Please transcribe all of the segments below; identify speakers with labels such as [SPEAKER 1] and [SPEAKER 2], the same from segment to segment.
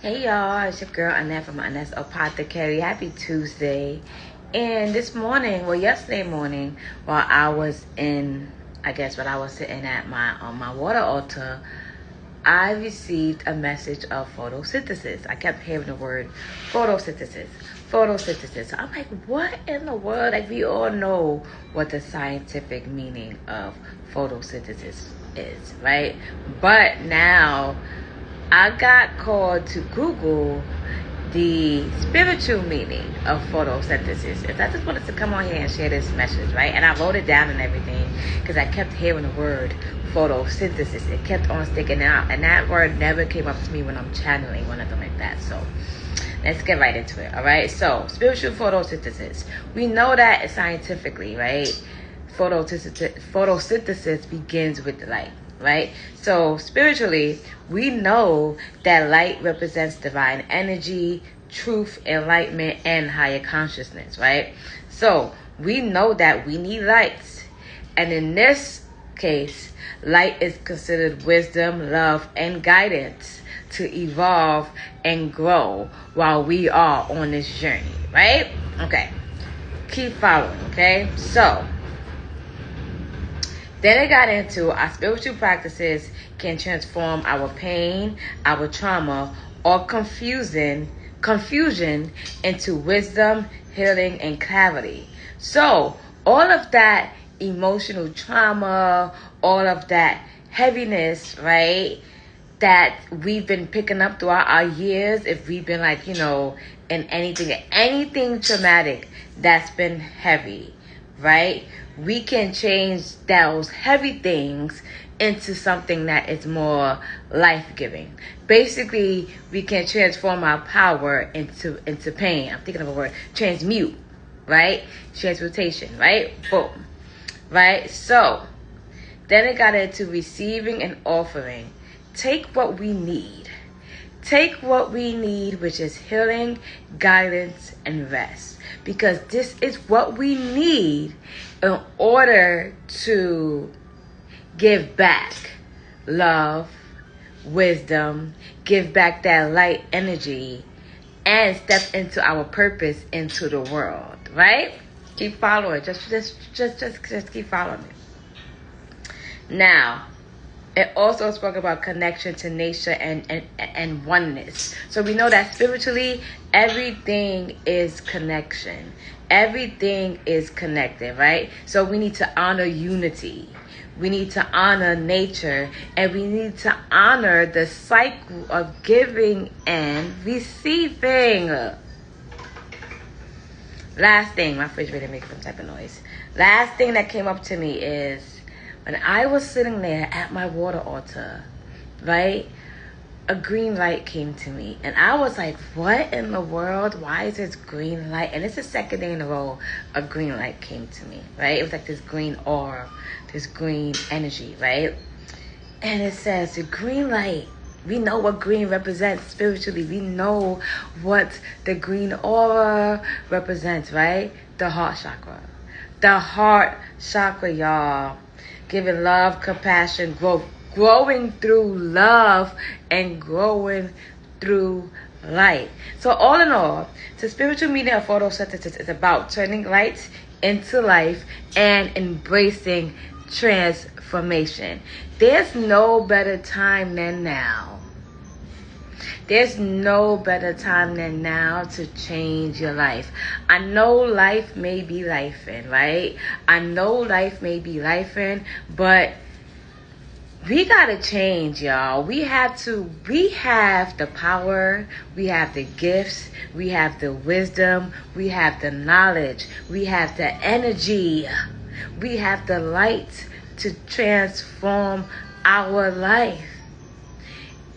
[SPEAKER 1] Hey y'all, it's your girl Annette from Annette's Apothecary. Happy Tuesday. And this morning, yesterday morning, while I was sitting at my water altar, I received a message of photosynthesis. I kept hearing the word photosynthesis, photosynthesis. So I'm like, what in the world? Like, we all know what the scientific meaning of photosynthesis is, right? But now I got called to Google the spiritual meaning of photosynthesis. If I just wanted to come on here and share this message, right? And I wrote it down and everything because I kept hearing the word photosynthesis. It kept on sticking out, and that word never came up to me when I'm channeling or nothing like that. So let's get right into it, all right? So spiritual photosynthesis. We know that scientifically, right? Photosynthesis begins with the light. Right? So spiritually, we know that light represents divine energy, truth, enlightenment, and higher consciousness, right? So we know that we need lights. And in this case, light is considered wisdom, love, and guidance to evolve and grow while we are on this journey, right? Okay. Keep following, okay? So then I got into our spiritual practices can transform our pain, our trauma, or confusion into wisdom, healing, and clarity. So all of that emotional trauma, all of that heaviness, right, that we've been picking up throughout our years, if we've been in anything traumatic that's been heavy, right? We can change those heavy things into something that is more life-giving. Basically, we can transform our power into pain. I'm thinking of a word, transmute, right? Transmutation, right? Boom, right? So then it got into receiving and offering. Take what we need. Take what we need, which is healing, guidance, and rest. Because this is what we need in order to give back love, wisdom, give back that light energy, and step into our purpose into the world, right? Keep following. Just keep following me. Now, it also spoke about connection to nature and oneness. So we know that spiritually, everything is connection. Everything is connected, right? So we need to honor unity. We need to honor nature. And we need to honor the cycle of giving and receiving. Last thing, my fridge really makes some type of noise. Last thing that came up to me is, when I was sitting there at my water altar, right, a green light came to me. And I was like, what in the world? Why is this green light? And it's the second day in a row a green light came to me, right? It was like this green aura, this green energy, right? And it says the green light. We know what green represents spiritually. We know what the green aura represents, right? The heart chakra. The heart chakra, y'all. Giving love, compassion, growth, growing through love and growing through light. So all in all, the spiritual meaning of photosynthesis is about turning light into life and embracing transformation. There's no better time than now. There's no better time than now to change your life. I know life may be lifing, right? I know life may be lifing, but we gotta change, y'all. We have the power, we have the gifts, we have the wisdom, we have the knowledge, we have the energy, we have the light to transform our life.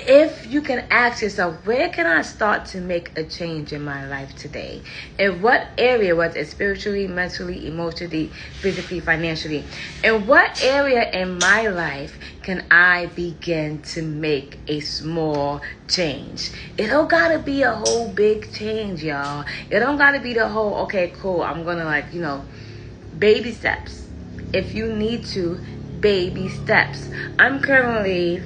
[SPEAKER 1] If you can ask yourself, where can I start to make a change in my life today? In what area, whether it's spiritually, mentally, emotionally, physically, financially, in what area in my life can I begin to make a small change? It don't gotta be a whole big change, y'all. It don't gotta be the whole, okay, cool, I'm gonna baby steps. If you need to, baby steps. I'm currently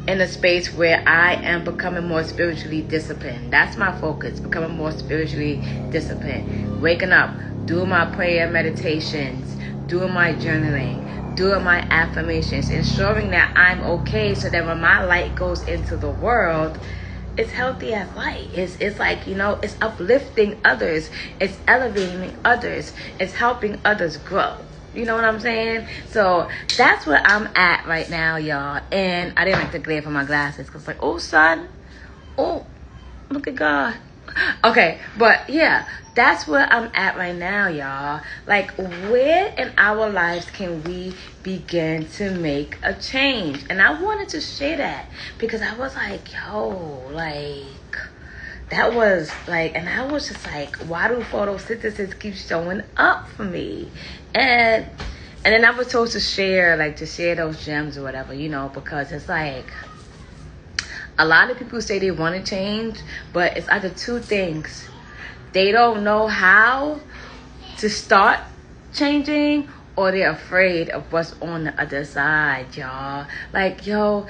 [SPEAKER 1] in a space where I am becoming more spiritually disciplined. That's my focus, becoming more spiritually disciplined. Waking up, doing my prayer meditations, doing my journaling, doing my affirmations, ensuring that I'm okay so that when my light goes into the world, it's healthy as light. It's like, it's uplifting others. It's elevating others. It's helping others grow. You know what I'm saying? So that's where I'm at right now, y'all. And I didn't like the glare from my glasses because, like, oh, son. Oh, look at God. Okay, but yeah, that's where I'm at right now, y'all. Like, where in our lives can we begin to make a change? And I wanted to share that because I was like, yo, like, that was like, and I was just like, why do photosynthesis keep showing up for me? And then I was told to share those gems or whatever, because it's like, a lot of people say they want to change, but it's either two things. They don't know how to start changing, or they're afraid of what's on the other side, y'all. Like, yo,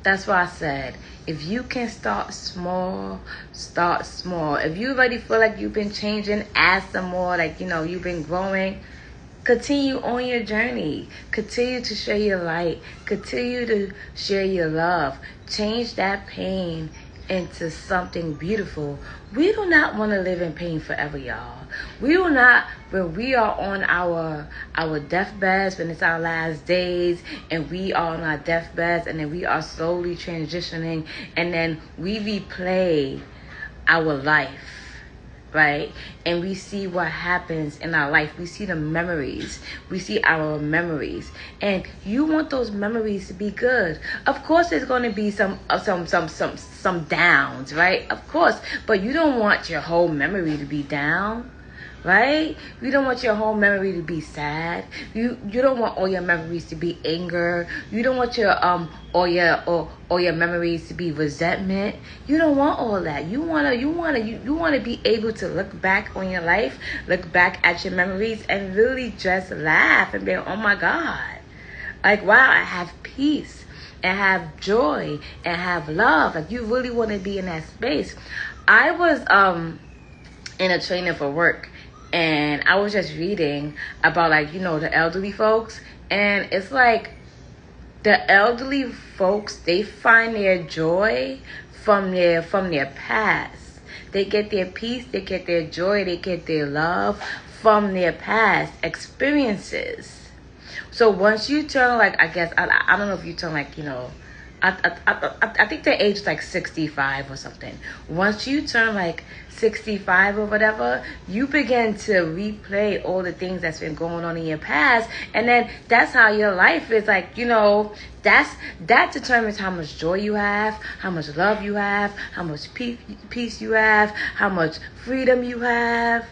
[SPEAKER 1] that's why I said, if you can start small, start small. If you already feel like you've been changing, add some more, you've been growing. Continue on your journey. Continue to share your light. Continue to share your love. Change that pain into something beautiful. We do not want to live in pain forever, y'all. We do not, when we are on our deathbeds, when it's our last days, and we are on our deathbeds, and then we are slowly transitioning, and then we replay our life. Right? And we see what happens in our life. We see the memories. We see our memories. And you want those memories to be good. Of course there's going to be some downs, right? Of course. But you don't want your whole memory to be down. Right? You don't want your whole memory to be sad. You don't want all your memories to be anger. You don't want your all your memories to be resentment. You don't want all that. You wanna be able to look back on your life, look back at your memories, and really just laugh and be, oh my God, like, wow, I have peace and have joy and have love. Like, you really want to be in that space. I was in a training for work. And I was just reading about, the elderly folks. And it's like the elderly folks, they find their joy from their past. They get their peace, they get their joy, they get their love from their past experiences. So once you turn, I guess, I don't know if you turn, I think the age is 65 or something. Once you turn 65 or whatever, you begin to replay all the things that's been going on in your past, and then that's how your life is that determines how much joy you have, how much love you have, how much peace you have, how much freedom you have,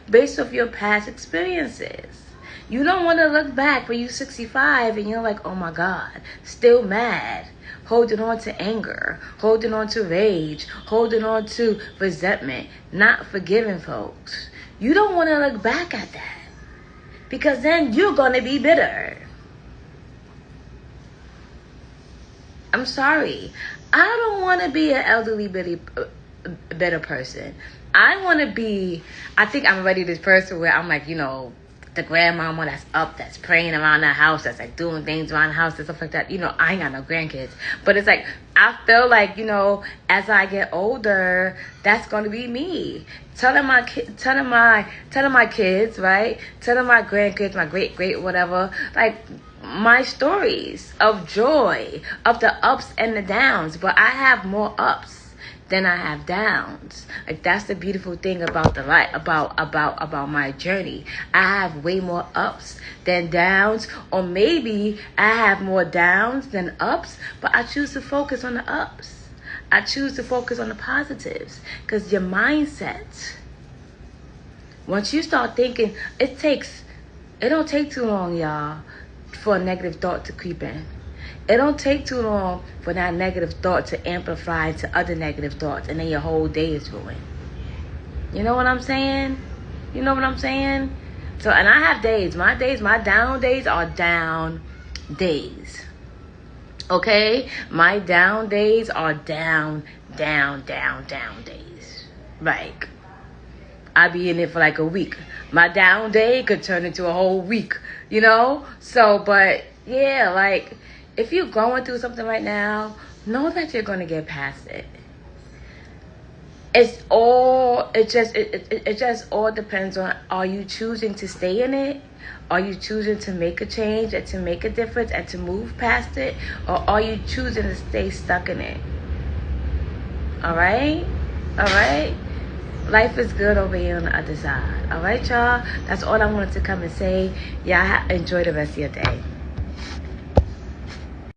[SPEAKER 1] based off your past experiences. You don't want to look back when you're 65 and you're like, oh my God, still mad, holding on to anger, holding on to rage, holding on to resentment, not forgiving folks. You don't want to look back at that, because then you're going to be bitter. I'm sorry. I don't want to be an elderly bitter person. I think I'm ready this person where I'm the grandmama that's up, that's praying around the house, that's doing things around the house and stuff like that. I ain't got no grandkids, but it's I feel as I get older, that's gonna be me. Telling my kids, right? Telling my grandkids, my great whatever, my stories of joy, of the ups and the downs. But I have more ups than I have downs. That's the beautiful thing about the life, about my journey. I have way more ups than downs, or maybe I have more downs than ups, but I choose to focus on the ups. I choose to focus on the positives, because your mindset, once you start thinking, it don't take too long, y'all, for a negative thought to creep in. It don't take too long for that negative thought to amplify to other negative thoughts, and then your whole day is ruined. You know what I'm saying? So, and I have days. My down days are down days. Okay? My down days are down days. Like, I be in it for like a week. My down day could turn into a whole week, you know? So, but yeah, like, if you're going through something right now, know that you're going to get past it. It just all depends on, are you choosing to stay in it? Are you choosing to make a change and to make a difference and to move past it? Or are you choosing to stay stuck in it? All right? All right? Life is good over here on the other side. All right, y'all? That's all I wanted to come and say. Y'all enjoy the rest of your day.